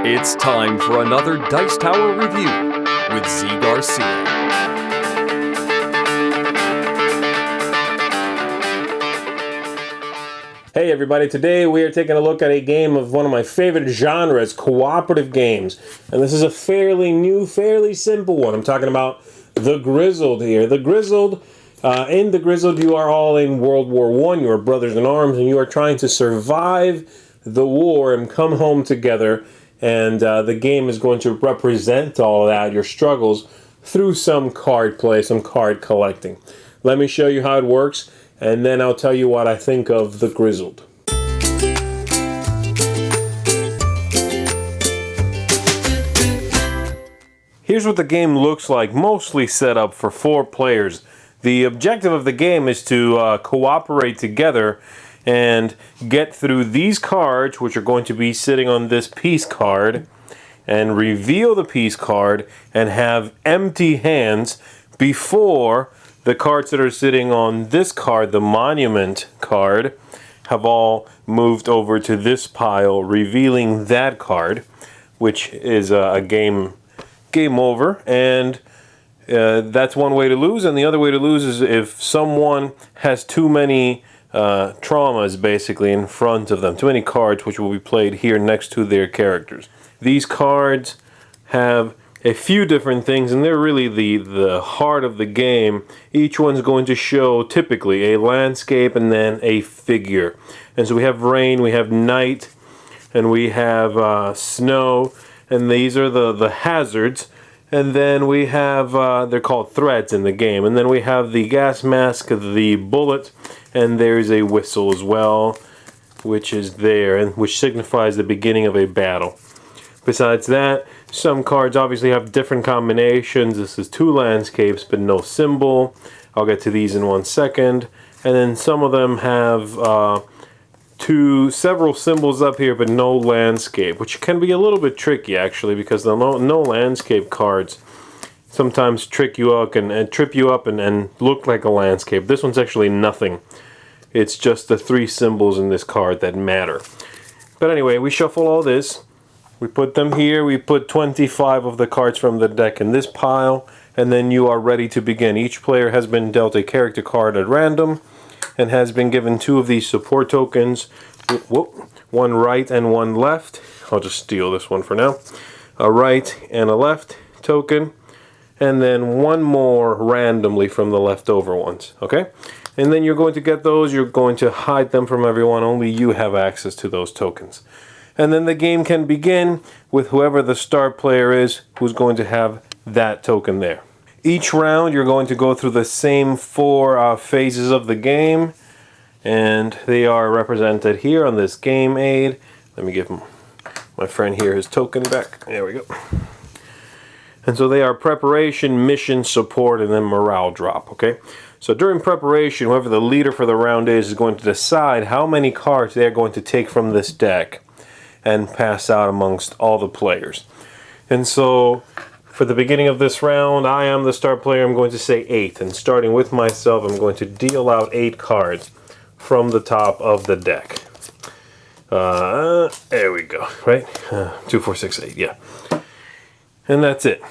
It's time for another Dice Tower review with Zee Garcia. Hey everybody, today we are taking a look at a game of one of my favorite genres, cooperative games. And this is a fairly new, fairly simple one. I'm talking about the Grizzled here. In the Grizzled, you are all in World War I. You are brothers in arms, and you are trying to survive the war and come home together. And the game is going to represent all of that, your struggles, through some card play, some card collecting. Let me show you how it works, and then I'll tell you what I think of the Grizzled. Here's what the game looks like, mostly set up for 4 players. The objective of the game is to cooperate together and get through these cards, which are going to be sitting on this peace card, and reveal the peace card and have empty hands before the cards that are sitting on this card, the monument card, have all moved over to this pile, revealing that card, which is a game over. And that's one way to lose, and the other way to lose is if someone has too many traumas basically in front of them, too many cards which will be played here next to their characters. These cards have a few different things, and they're really the heart of the game. Each one's going to show typically a landscape and then a figure. And so we have rain, we have night, and we have snow, and these are the hazards. And then we have, they're called threats in the game. And then we have the gas mask, the bullet, and there's a whistle as well, which is there, and which signifies the beginning of a battle. Besides that, some cards obviously have different combinations. This is 2 landscapes, but no symbol. I'll get to these in 1 second. And then some of them have several symbols up here, but no landscape, which can be a little bit tricky actually, because the no landscape cards sometimes trick you up and trip you up and look like a landscape. This one's actually nothing. It's just the 3 symbols in this card that matter. But anyway, we shuffle all this. We put them here. We put 25 of the cards from the deck in this pile, and then you are ready to begin. Each player has been dealt a character card at random and has been given 2 of these support tokens. One right and one left. I'll just steal this one for now. A right and a left token, and then 1 more randomly from the leftover ones. Okay? And then you're going to get those. You're going to hide them from everyone. Only you have access to those tokens. And then the game can begin with whoever the star player is who's going to have that token there. Each round you're going to go through the same 4 phases of the game, and they are represented here on this game aid. Let me give my friend here his token back. There we go. And so they are preparation, mission, support, and then morale drop, okay? So during preparation, whoever the leader for the round is going to decide how many cards they're going to take from this deck and pass out amongst all the players. And so for the beginning of this round, I am the star player. I'm going to say 8, and starting with myself, I'm going to deal out 8 cards from the top of the deck. There we go, right? 2, 4, 6, 8, yeah. And that's it.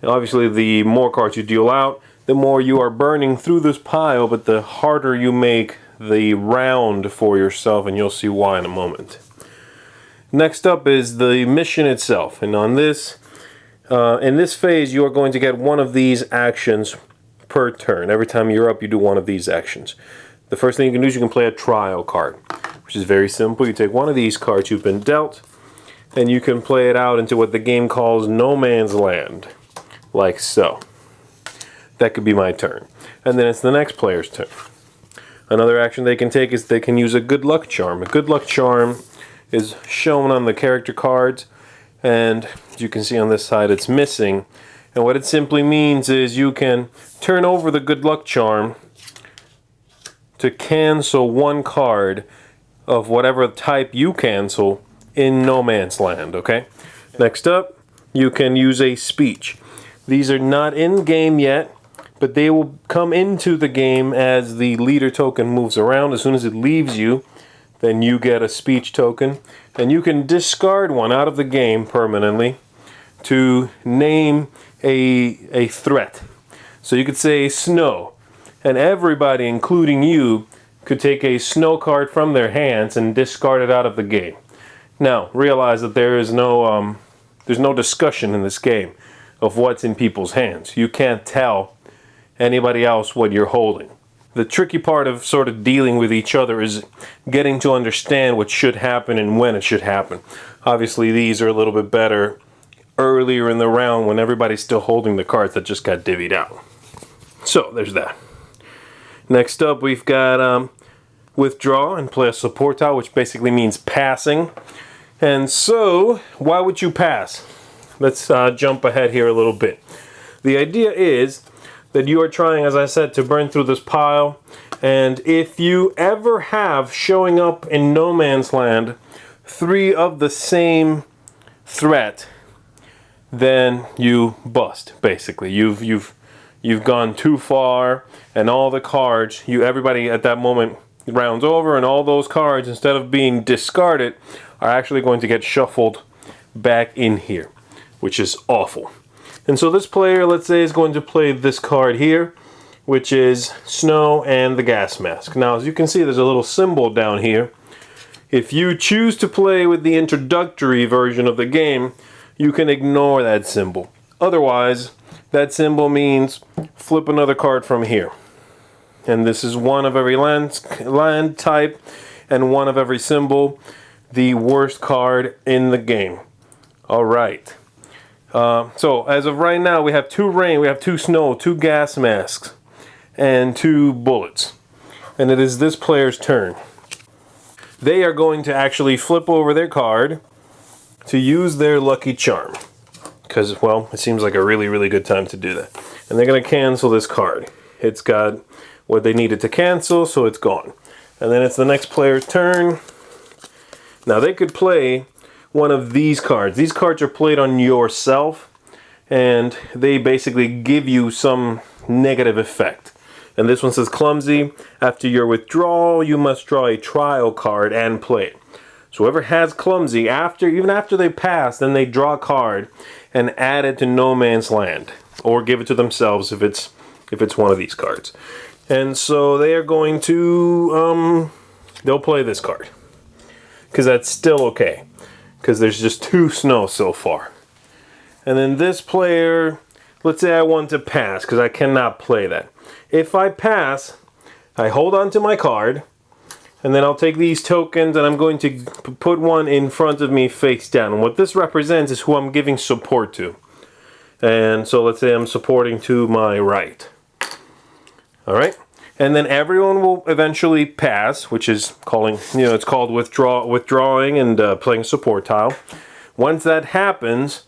Obviously, the more cards you deal out, the more you are burning through this pile, but the harder you make the round for yourself, and you'll see why in a moment. Next up is the mission itself, and on this, in this phase, you are going to get 1 of these actions per turn. Every time you're up, you do 1 of these actions. The first thing you can do is you can play a trial card, which is very simple. You take 1 of these cards you've been dealt, and you can play it out into what the game calls no man's land, like so. That could be my turn. And then it's the next player's turn. Another action they can take is they can use a good luck charm. A good luck charm is shown on the character cards, and as you can see on this side, it's missing. And what it simply means is you can turn over the good luck charm to cancel 1 card of whatever type you cancel in no man's land, okay? Next up, you can use a speech. These are not in game yet, but they will come into the game as the leader token moves around. As soon as it leaves you, then you get a speech token, and you can discard one out of the game permanently to name a threat. So you could say snow, and everybody, including you, could take a snow card from their hands and discard it out of the game. Now, realize that there's no discussion in this game of what's in people's hands. You can't tell anybody else what you're holding. The tricky part of sort of dealing with each other is getting to understand what should happen and when it should happen. Obviously, these are a little bit better earlier in the round when everybody's still holding the cards that just got divvied out. So, there's that. Next up, we've got withdraw and play a support tile, which basically means passing. And so, why would you pass? Let's jump ahead here a little bit. The idea is that you are trying, as I said, to burn through this pile, and if you ever have showing up in no man's land 3 of the same threat, then you bust. Basically, you've gone too far, and all the cards, everybody at that moment rounds over, and all those cards, instead of being discarded, are actually going to get shuffled back in here, which is awful. And so this player, let's say, is going to play this card here, which is Snow and the Gas Mask. Now, as you can see, there's a little symbol down here. If you choose to play with the introductory version of the game, you can ignore that symbol. Otherwise, that symbol means flip another card from here. And this is one of every land type and one of every symbol. The worst card in the game. All right. So as of right now, we have 2 rain, we have 2 snow, 2 gas masks, and 2 bullets. And it is this player's turn. They are going to actually flip over their card to use their lucky charm. Because, well, it seems like a really, really good time to do that. And they're going to cancel this card. It's got what they needed to cancel, so it's gone. And then it's the next player's turn. Now they could play one of these cards. These cards are played on yourself, and they basically give you some negative effect. And this one says clumsy. After your withdrawal, you must draw a trial card and play it. So whoever has clumsy, even after they pass, then they draw a card and add it to no man's land, or give it to themselves if it's one of these cards. And so they are going to they'll play this card, because that's still okay, because there's just 2 snow so far. And then this player, let's say I want to pass, because I cannot play that. If I pass, I hold on to my card, and then I'll take these tokens, and I'm going to put one in front of me face down. And what this represents is who I'm giving support to. And so let's say I'm supporting to my right. Alright? And then everyone will eventually pass, which is it's called withdrawing and playing support tile. Once that happens,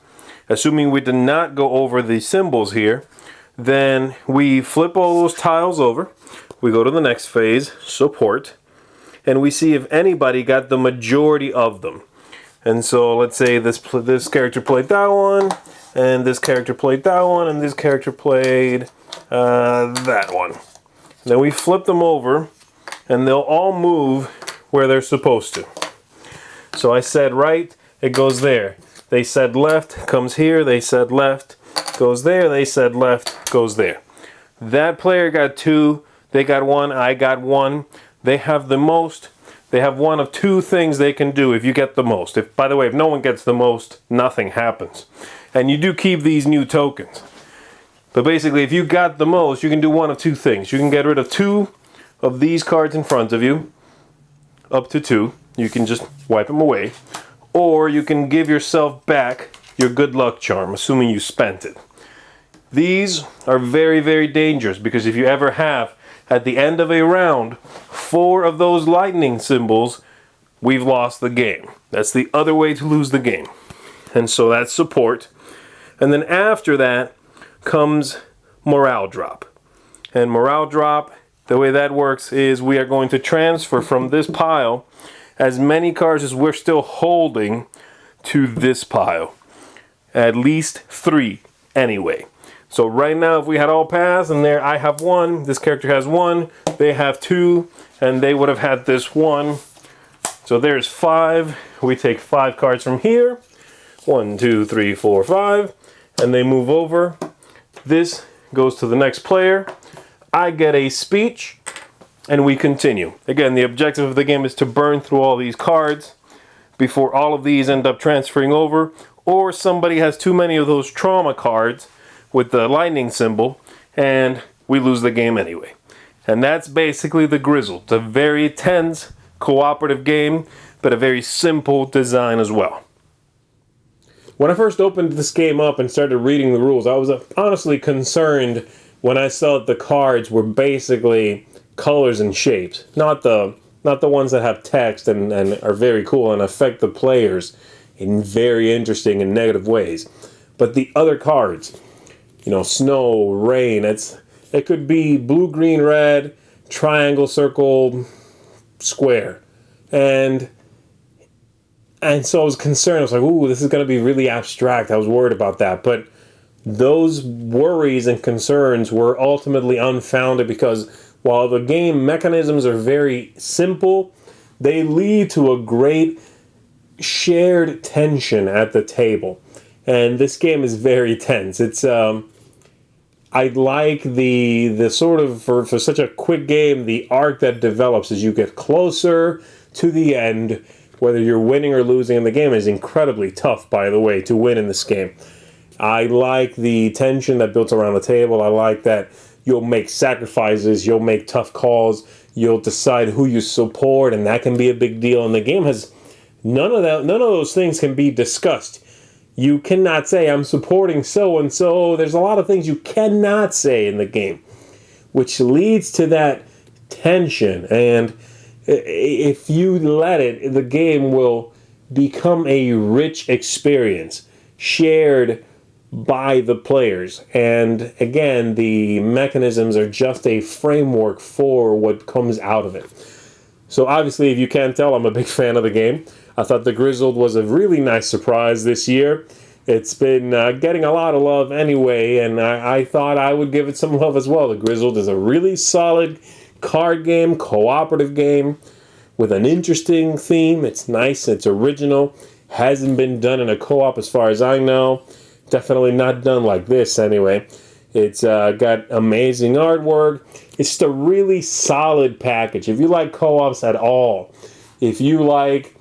assuming we did not go over the symbols here, then we flip all those tiles over. We go to the next phase, support, and we see if anybody got the majority of them. And so let's say this character played that one, and this character played that one, and this character played that one. Then we flip them over, and they'll all move where they're supposed to. So I said right, it goes there. They said left, comes here. They said left, goes there. They said left, goes there. That player got 2. They got 1. I got 1. They have the most. They have one of 2 things they can do if you get the most. By the way, if no one gets the most, nothing happens. And you do keep these new tokens. But basically, if you got the most, you can do one of 2 things. You can get rid of 2 of these cards in front of you, up to 2. You can just wipe them away. Or you can give yourself back your good luck charm, assuming you spent it. These are very, very dangerous, because if you ever have, at the end of a round, 4 of those lightning symbols, we've lost the game. That's the other way to lose the game. And so that's support. And then after that comes morale drop. And morale drop, the way that works is we are going to transfer from this pile as many cards as we're still holding to this pile. At least 3 anyway. So right now, if we had all passed, and there I have 1, this character has 1, they have 2, and they would have had this 1 So there's 5. We take 5 cards from here. 1, 2, 3, 4, 5. And they move over. This goes to the next player. I get a speech. And we continue. Again, the objective of the game is to burn through all these cards before all of these end up transferring over, or somebody has too many of those trauma cards with the lightning symbol, and we lose the game anyway. And that's basically the Grizzled. It's a very tense, cooperative game, but a very simple design as well. When I first opened this game up and started reading the rules, I was honestly concerned when I saw that the cards were basically colors and shapes, not the ones that have text and are very cool and affect the players in very interesting and negative ways. But the other cards, snow, rain, it could be blue, green, red, triangle, circle, square. And so I was concerned. I was like, ooh, this is going to be really abstract. I was worried about that. But those worries and concerns were ultimately unfounded, because while the game mechanisms are very simple, they lead to a great shared tension at the table. And this game is very tense. It's I like the sort of, for such a quick game, the arc that develops as you get closer to the end. Whether you're winning or losing in the game is incredibly tough, by the way, to win in this game. I like the tension that builds around the table. I like that you'll make sacrifices, you'll make tough calls, you'll decide who you support, and that can be a big deal. And the game has none of those things can be discussed. You cannot say, I'm supporting so-and-so. There's a lot of things you cannot say in the game, which leads to that tension. And if you let it, the game will become a rich experience, shared by the players. And again, the mechanisms are just a framework for what comes out of it. So obviously, if you can't tell, I'm a big fan of the game. I thought the Grizzled was a really nice surprise this year. It's been getting a lot of love anyway, and I thought I would give it some love as well. The Grizzled is a really solid card game, cooperative game with an interesting theme. It's nice, it's original, hasn't been done in a co-op as far as I know. Definitely not done like this anyway. It's got amazing artwork. It's just a really solid package. If you like co-ops at all, if you like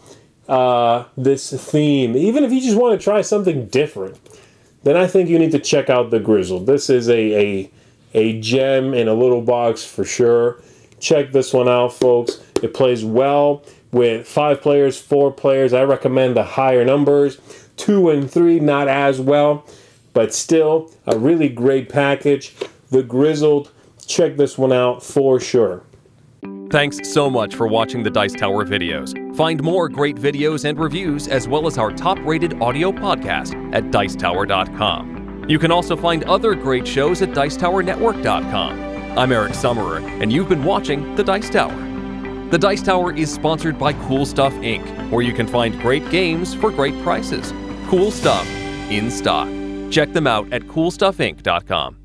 this theme, even if you just want to try something different, then I think you need to check out the Grizzled. This is a gem in a little box for sure. Check this one out, folks. It plays well with 5 players, 4 players. I recommend the higher numbers. 2 and 3, not as well, but still a really great package. The Grizzled, check this one out for sure. Thanks so much for watching the Dice Tower videos. Find more great videos and reviews, as well as our top-rated audio podcast at Dicetower.com. You can also find other great shows at Dicetowernetwork.com. I'm Eric Summerer, and you've been watching The Dice Tower. The Dice Tower is sponsored by Cool Stuff Inc., where you can find great games for great prices. Cool stuff in stock. Check them out at CoolStuffInc.com.